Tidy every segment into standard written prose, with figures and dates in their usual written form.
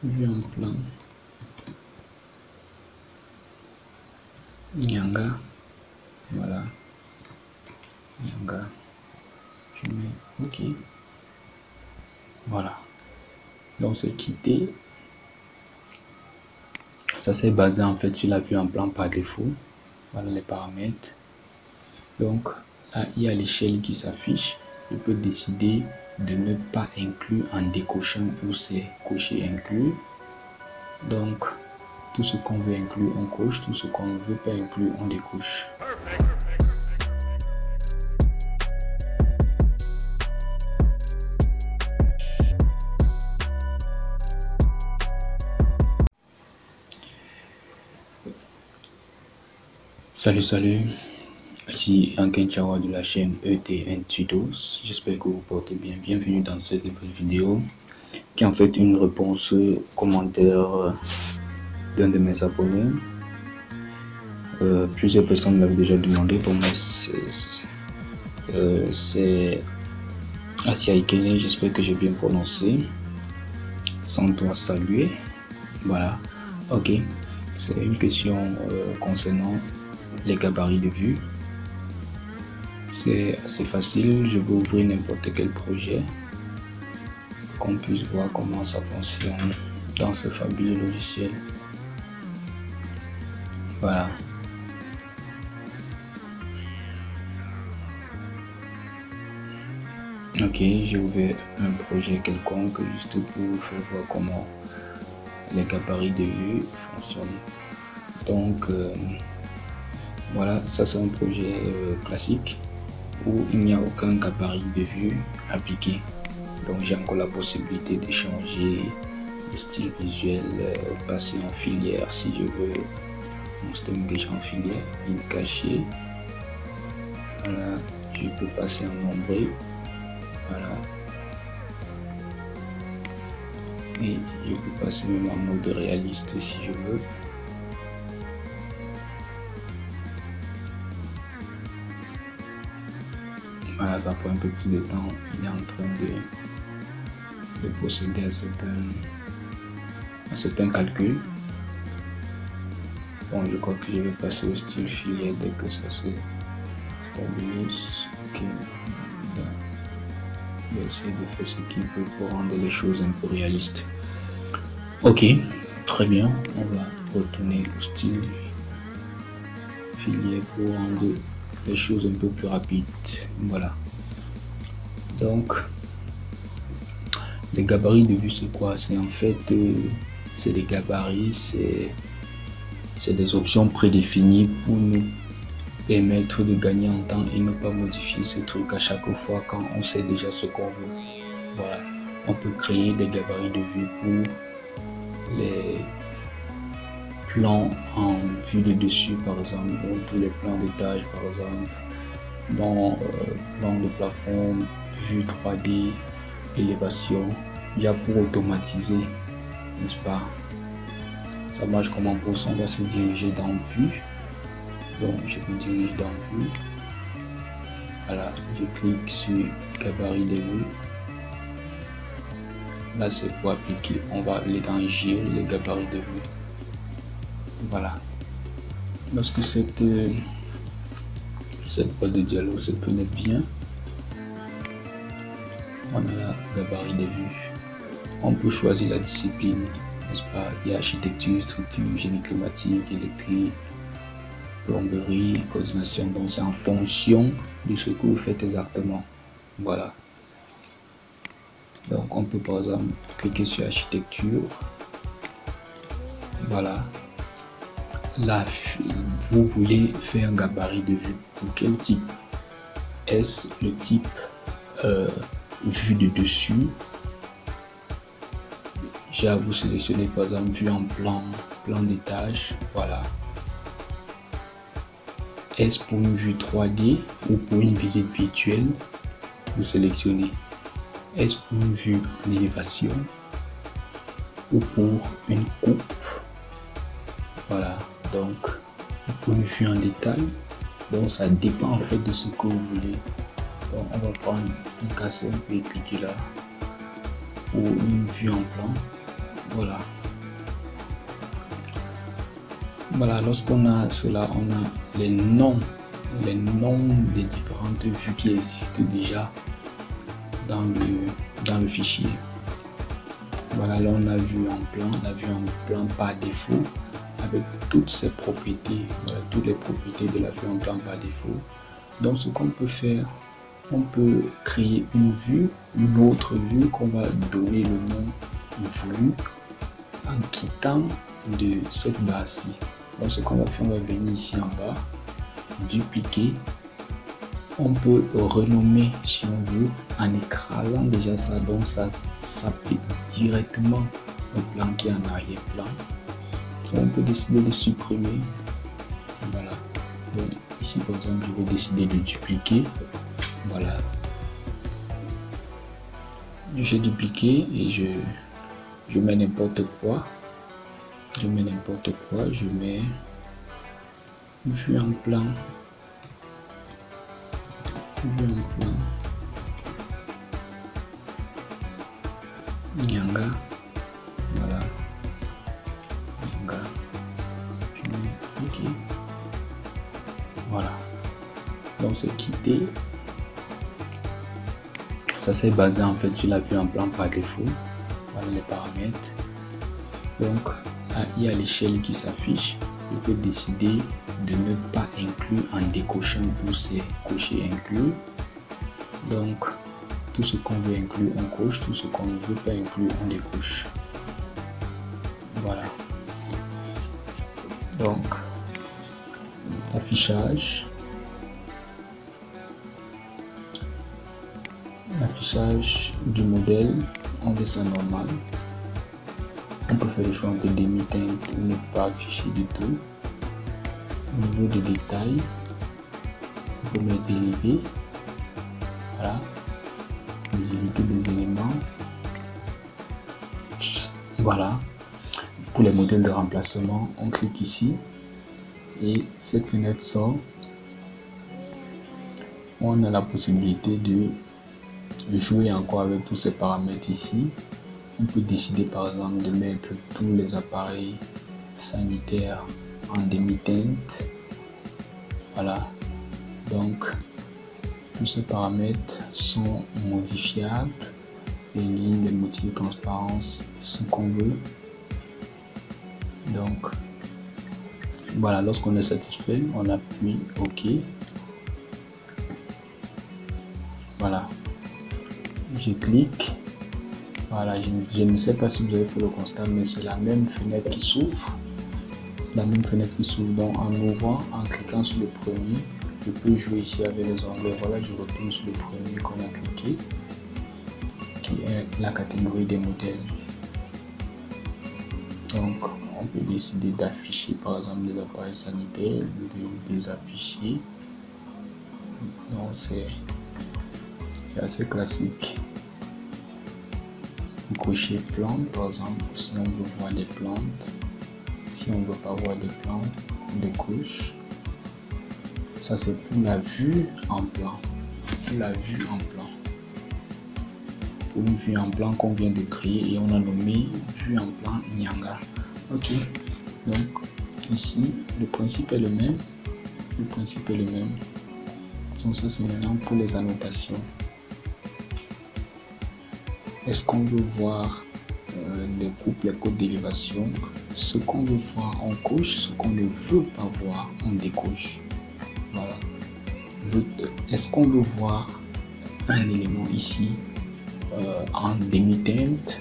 vue en plan, Nyanga, voilà, Nyanga, je mets OK, voilà. Donc c'est quitté. Ça s'est basé en fait sur la vue en plan par défaut. Voilà les paramètres. Donc là il y a l'échelle qui s'affiche. Je peux décider de ne pas inclure en décochant où c'est coché inclus. Donc tout ce qu'on veut inclure on coche, tout ce qu'on ne veut pas inclure on décoche. Salut, ici Anken Chawa de la chaîne ETN Tutos. J'espère que vous portez bien. Bienvenue dans cette nouvelle vidéo qui est en fait une réponse au commentaire d'un de mes abonnés. Plusieurs personnes l'avaient déjà demandé. Pour moi, c'est Asia Ikele, j'espère que j'ai bien prononcé. Sans doigt saluer. Voilà, ok. C'est une question concernant les gabarits de vue. C'est assez facile, je vais ouvrir n'importe quel projet qu'on puisse voir comment ça fonctionne dans ce fabuleux logiciel. Voilà. Ok, j'ai ouvert un projet quelconque juste pour vous faire voir comment les gabarits de vue fonctionnent. Donc voilà, ça c'est un projet classique où il n'y a aucun gabarit de vue appliqué. Donc j'ai encore la possibilité de changer le style visuel, passer en filière si je veux. Mon système déjà en filière, ligne cachée. Voilà, je peux passer en nombril. Voilà. Et je peux passer même en mode réaliste si je veux. Voilà, ça prend un peu plus de temps. Il est en train de procéder à certains calculs. Bon, je crois que je vais passer au style filière dès que ça se stabilise. Ok. Je vais essayer de faire ce qu'il peut pour rendre les choses un peu réalistes. Ok, très bien. On va retourner au style filière pour rendre les choses un peu plus rapides. Voilà. Donc, les gabarits de vue, c'est quoi? C'est en fait, c'est des gabarits, c'est des options prédéfinies pour nous permettre de gagner en temps et ne pas modifier ce truc à chaque fois quand on sait déjà ce qu'on veut. Voilà. On peut créer des gabarits de vue pour les plans en vue de dessus par exemple, donc tous les plans d'étage par exemple, dans plan de plafond, vue 3D, élévation, déjà pour automatiser, n'est-ce pas? Ça marche comme en pouce, on va se diriger dans vue, donc je me dirige dans vue, voilà, je clique sur gabarit de vue. Là c'est pour appliquer, on va aller dans gérer les gabarits de vue. Voilà. Lorsque cette boîte de dialogue, cette fenêtre vient, on a la gabarit de vue. On peut choisir la discipline, n'est-ce pas? Il y a architecture, structure, génie climatique, électrique, plomberie, coordination. Donc c'est en fonction de ce que vous faites exactement. Voilà. Donc on peut par exemple cliquer sur architecture. Voilà. Là, vous voulez faire un gabarit de vue pour quel type? Est-ce le type vue de dessus? Déjà, vous sélectionnez par exemple vue en plan d'étage. Voilà. Est-ce pour une vue 3D ou pour une visite virtuelle? Vous sélectionnez. Est-ce pour une vue en élévation ou pour une coupe? Voilà. Donc, pour une vue en détail, donc ça dépend en fait de ce que vous voulez. Donc, on va prendre un cas simple et cliquer là pour une vue en plan. Voilà. Voilà, lorsqu'on a cela, on a les noms des différentes vues qui existent déjà dans le fichier. Voilà, là on a vu en plan par défaut avec toutes ses propriétés, voilà, toutes les propriétés de la vue en plan par défaut. Donc ce qu'on peut faire, on peut créer une autre vue qu'on va donner le nom vue en quittant de cette barre-ci. Donc ce qu'on va faire, on va venir ici en bas, dupliquer. On peut renommer si on veut en écrasant déjà ça, donc ça s'applique directement au plan qui est en arrière-plan. On peut décider de supprimer. Voilà. Donc ici par exemple je vais décider de dupliquer. Voilà. J'ai dupliqué et je mets n'importe quoi. Je mets vue en plan. Nyanga. Voilà. Nyanga. Je mets OK. Voilà. Donc c'est quitté. Ça c'est basé en fait sur la vue en plan par défaut. Voilà les paramètres. Donc il y a l'échelle qui s'affiche. Je peux décider de ne pas inclure en décochant où c'est coché inclus. Donc tout ce qu'on veut inclure on coche, tout ce qu'on ne veut pas inclure on décoche. Voilà. Donc l'affichage du modèle, on descend normal. On peut faire le choix entre demi-teinte ou ne pas afficher du tout. Au niveau des détails, on peut mettre élevé. Voilà. Visibilité des éléments. Voilà. Pour les modèles de remplacement, on clique ici et cette fenêtre sort. On a la possibilité de jouer encore avec tous ces paramètres ici. On peut décider par exemple de mettre tous les appareils sanitaires en demi-teinte. Voilà. Donc tous ces paramètres sont modifiables. Les lignes, les motifs de transparence, ce qu'on veut. Donc voilà, lorsqu'on est satisfait, on appuie OK. Voilà. Je clique. Voilà, je ne sais pas si vous avez fait le constat, mais c'est la même fenêtre qui s'ouvre. Donc en ouvrant, en cliquant sur le premier, je peux jouer ici avec les onglets. Voilà, je retourne sur le premier qu'on a cliqué, qui est la catégorie des modèles. Donc on peut décider d'afficher par exemple des appareils sanitaires, de désafficher. Donc c'est assez classique. Cocher plantes par exemple, si on veut voir des plantes. Si on ne veut pas voir des plantes, des couches. Ça c'est pour la vue en plan. Pour une vue en plan qu'on vient de créer et on a nommé vue en plan Nyanga. Ok. Donc ici le principe est le même. Donc ça c'est maintenant pour les annotations. Est-ce qu'on veut voir les coupes, les codes d'élévation? Ce qu'on veut voir on coche, ce qu'on ne veut pas voir on décoche. Voilà. Est-ce qu'on veut voir un élément ici en demi-teinte?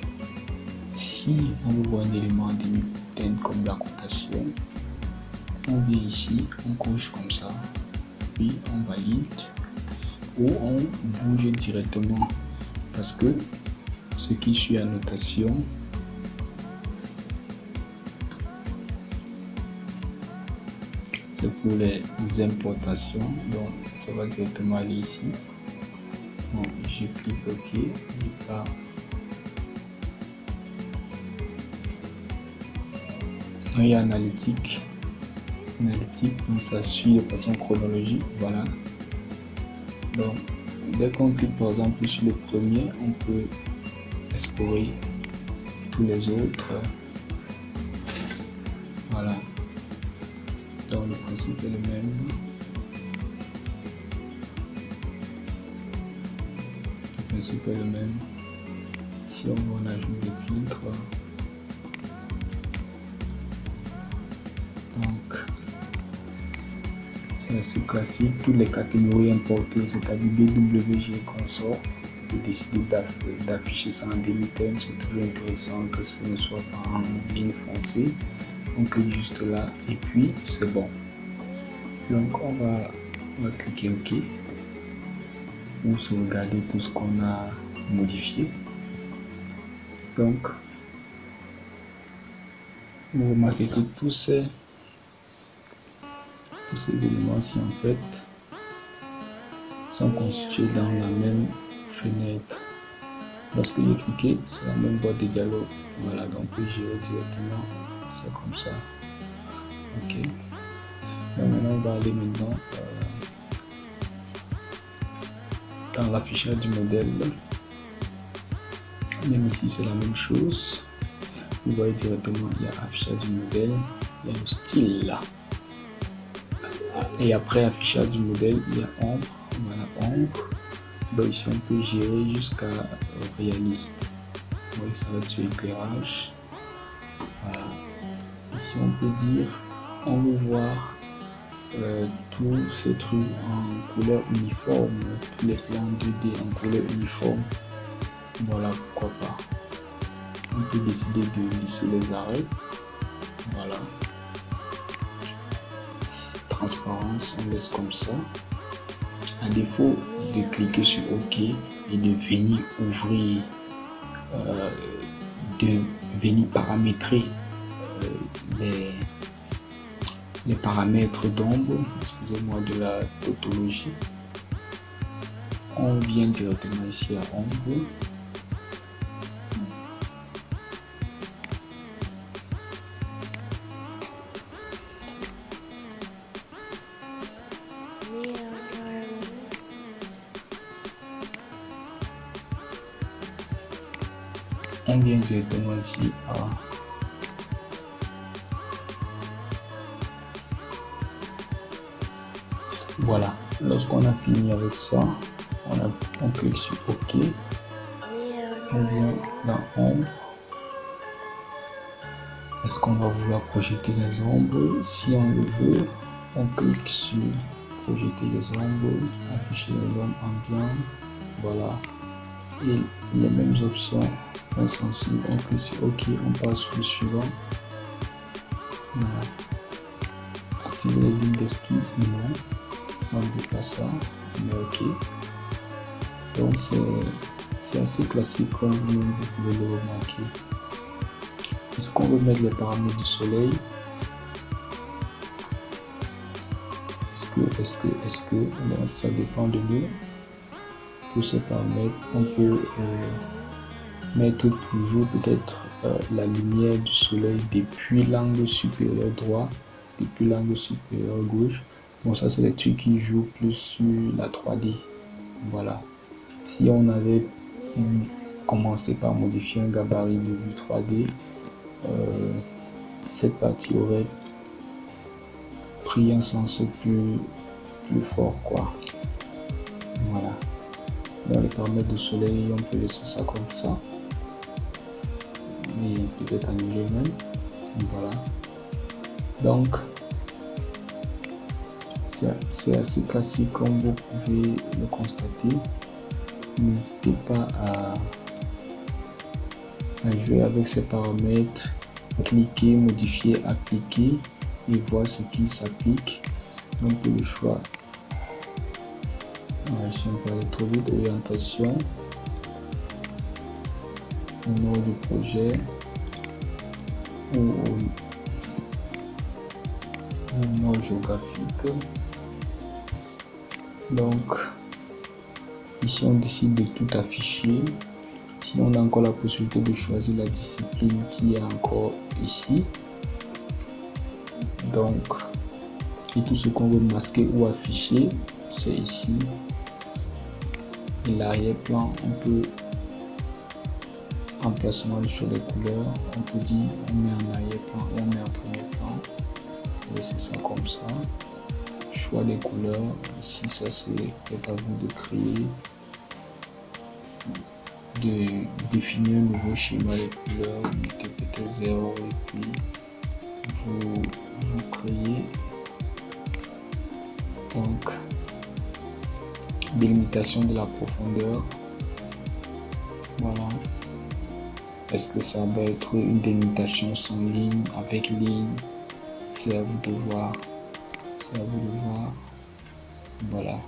Si on veut voir un élément en demi-teinte comme la cotation, on vient ici, on coche comme ça, puis on valide ou on bouge directement parce que ce qui suit annotation c'est pour les importations, donc ça va directement aller ici. Bon, je clique OK, je pars. Il y a analytique, donc ça suit de façon chronologique. Voilà. Donc dès qu'on clique par exemple sur le premier, on peut explorer tous les autres. Voilà. Donc le principe est le même. Le principe est le même. Si on ajoute des filtres, donc c'est assez classique. Toutes les catégories importées, c'est-à-dire DWG consort, vous décidez d'afficher ça en demi-thème. C'est toujours intéressant que ce ne soit pas en ligne foncée. On clique juste là et puis c'est bon. Donc on va cliquer OK pour sauvegarder tout ce qu'on a modifié. Donc vous remarquez que tous ces éléments-ci en fait sont constitués dans la même fenêtre. Lorsque j'ai cliqué, c'est la même boîte de dialogue. Voilà, donc on peut gérer directement. C'est comme ça. Ok. Donc maintenant on va aller maintenant dans l'affichage du modèle. Même ici c'est la même chose. Vous voyez directement, il y a affichage du modèle, il y a le style là. Et après affichage du modèle, il y a ombre. Voilà, ombre. Donc ici on peut gérer jusqu'à réaliste. Oui, ça va être sur éclairage. Voilà. Ici on peut dire, on veut voir tous ces trucs en couleur uniforme, tous les plans 2D en couleur uniforme. Voilà, pourquoi pas. On peut décider de lisser les arrêts. Voilà. Transparence, on laisse comme ça. À défaut de cliquer sur OK et de venir ouvrir, de venir paramétrer les paramètres d'ombre, excusez-moi, de la tautologie, on vient directement ici à ombre. On vient directement ici à voilà. Lorsqu'on a fini avec ça, on clique sur OK. On vient dans ombre. Est-ce qu'on va vouloir projeter les ombres? Si on le veut, on clique sur projeter les ombres, afficher les ombres ambiantes. Voilà. Et les mêmes options sont sensibles. On clique sur OK, on passe sur le suivant. Voilà. Activer les lignes d'esquisse, non. On ne veut pas ça, mais OK. Donc c'est assez classique comme vous pouvez le remarquer. Est-ce qu'on veut mettre les paramètres du soleil? Est-ce que bon, ça dépend de nous. Pour ces paramètres, on peut mettre toujours peut-être la lumière du soleil depuis l'angle supérieur droit, depuis l'angle supérieur gauche. Bon, ça c'est les trucs qui jouent plus sur la 3D. Voilà. Si on avait commencé par modifier un gabarit de vue 3D, cette partie aurait pris un sens plus fort, quoi. Voilà. Dans les paramètres de soleil, on peut laisser ça comme ça. Et peut-être annuler même. Voilà. Donc, c'est assez classique comme vous pouvez le constater. N'hésitez pas à jouer avec ces paramètres, cliquer, modifier, appliquer et voir ce qui s'applique. Donc le choix, si on peut aller trop vite, orientation, nom du projet ou nom géographique. Donc ici on décide de tout afficher. Ici on a encore la possibilité de choisir la discipline qui est encore ici. Donc, et tout ce qu'on veut masquer ou afficher, c'est ici. Et l'arrière-plan, on peut emplacement sur les couleurs, on peut dire on met en arrière-plan et on met en premier plan. Laissez ça comme ça. Choix des couleurs, ici ça c'est peut-être à vous de créer, de définir un nouveau schéma des couleurs, mettez peut-être 0 et puis vous créez donc délimitation de la profondeur. Voilà. Est-ce que ça va être une délimitation sans ligne, avec ligne? C'est à vous de voir. C'est à vous de voir. Voilà.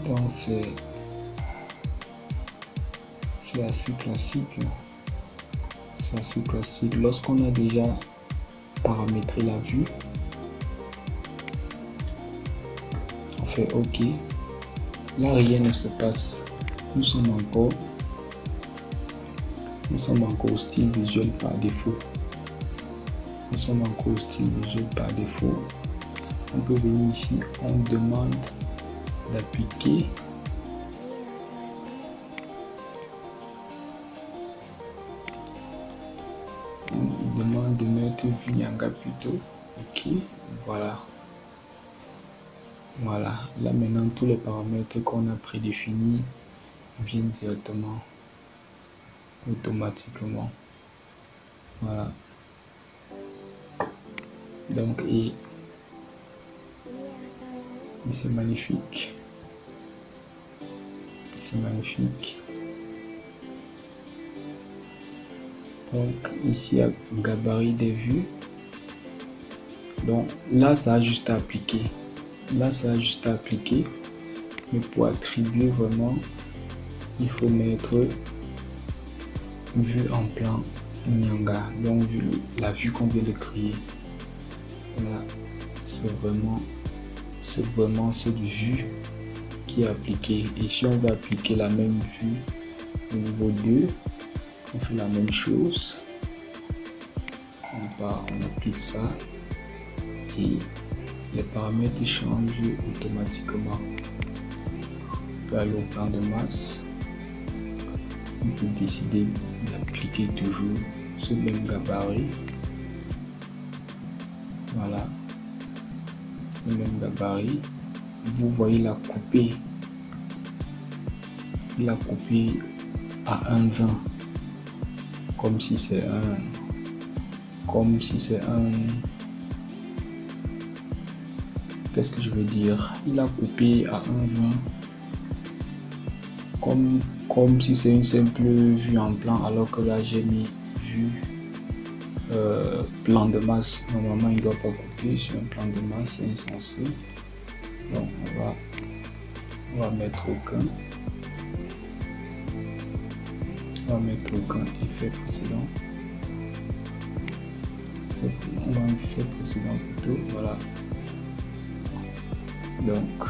Donc c'est assez classique. C'est assez classique. Lorsqu'on a déjà paramétré la vue, on fait OK. Là, rien ne se passe. Nous sommes encore au style visuel par défaut. Nous sommes encore au style visuel par défaut. On peut venir ici, on demande d'appliquer de mettre vue Nyanga plutôt. OK, voilà. Voilà, là maintenant tous les paramètres qu'on a prédéfinis viennent directement, automatiquement. Voilà. Donc, et c'est magnifique. C'est magnifique. Donc ici, à gabarit des vues. Donc là, ça a juste à appliquer. Là, ça a juste à appliquer. Mais pour attribuer vraiment, il faut mettre vue en plan Nyanga. Donc la vue qu'on vient de créer. Là, c'est vraiment cette vue qui est appliquée. Et si on va appliquer la même vue au niveau 2, on fait la même chose. On applique ça et les paramètres changent automatiquement. On peut aller au plan de masse. On peut décider d'appliquer toujours ce même gabarit. Voilà, ce même gabarit. Vous voyez la coupée. Il a coupé à 1,20 comme si c'est un qu'est-ce que je veux dire, il a coupé à 1,20 comme si c'est une simple vue en plan, alors que là j'ai mis vue plan de masse. Normalement il ne doit pas couper sur un plan de masse, c'est insensé. Donc on va mettre aucun. On va mettre aucun effet précédent. On va un effet précédent plutôt, voilà. Donc,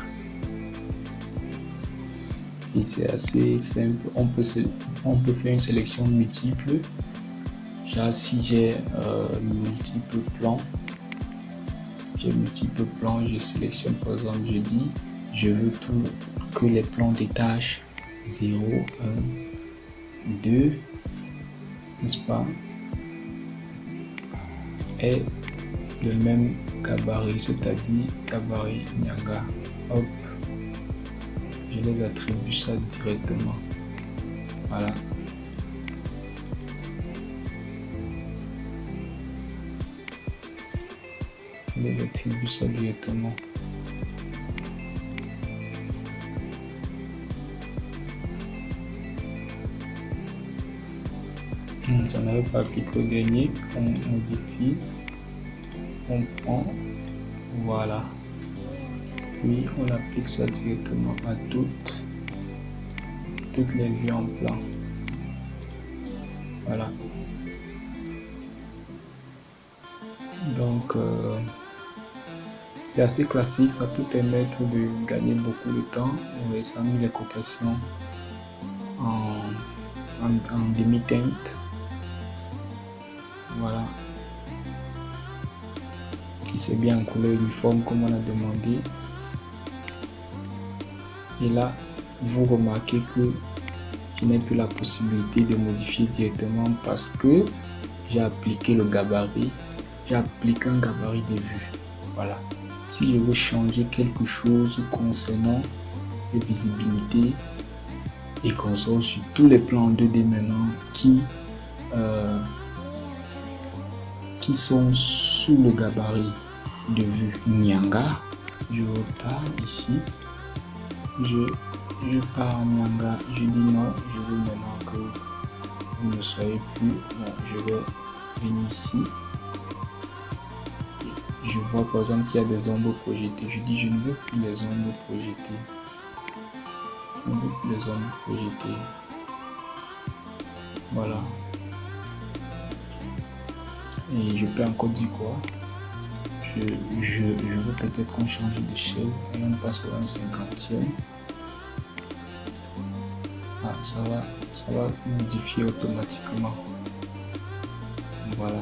et c'est assez simple. On peut faire une sélection multiple. Genre si j'ai multiples plans, je sélectionne par exemple, je dis je veux que les plans des tâches 0, 1, 2, n'est-ce pas, et le même gabarit, c'est-à-dire gabarit Nyanga. Hop, je les attribue ça directement. Voilà. Je les attribue ça directement. Ça n'avait pas appliqué au dernier. On modifie. On prend. Voilà. Puis on applique ça directement à toutes les vues en plan. Voilà. Donc c'est assez classique, ça peut permettre de gagner beaucoup de temps. Ça a mis les cotations en demi-teinte. Voilà. C'est bien en couleur uniforme comme on a demandé. Et là, vous remarquez que je n'ai plus la possibilité de modifier directement parce que j'ai appliqué le gabarit. J'ai appliqué un gabarit de vue. Voilà. Si je veux changer quelque chose concernant les visibilités et console sur tous les plans 2D maintenant qui sont sous le gabarit de vue Nyanga, je repars ici, je pars en Nyanga, je dis non, je veux maintenant que vous ne soyez plus, bon, je vais venir ici, je vois par exemple qu'il y a des ombres projetées, je dis je ne veux plus les ombres projetées, je ne veux plus les ombres projetées, voilà. Et je peux encore dire quoi? Je veux peut-être qu'on change d'échelle et on passe au 1/50e. Ah, ça va modifier automatiquement. Voilà.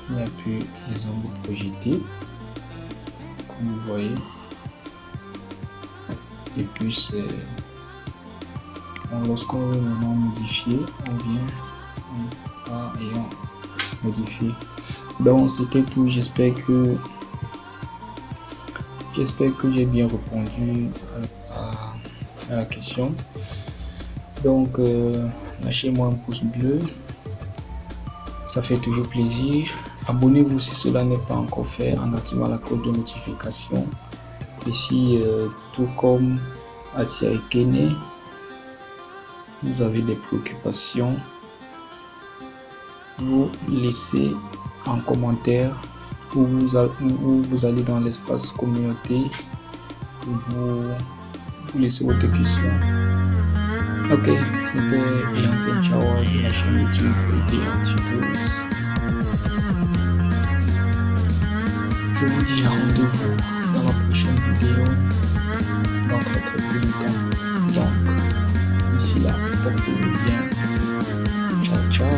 Il n'y a plus les ombres projetées, comme vous voyez. Et puis c'est... lorsqu'on veut maintenant modifier, on vient et on modifie. Donc c'était tout. J'espère que j'ai bien répondu à la question. Donc lâchez-moi un pouce bleu, ça fait toujours plaisir. Abonnez-vous si cela n'est pas encore fait en activant la cloche de notification. Et si tout comme Asia et Kene, vous avez des préoccupations, vous laissez en commentaire ou vous allez dans l'espace communauté et vous laissez votre question. Ok, c'était Ian Chao de la chaîne YouTube Ian Tutos. Je vous dis rendez-vous dans la prochaine vidéo dans très peu de temps. Donc, d'ici là, portez-vous bien. Ciao, ciao.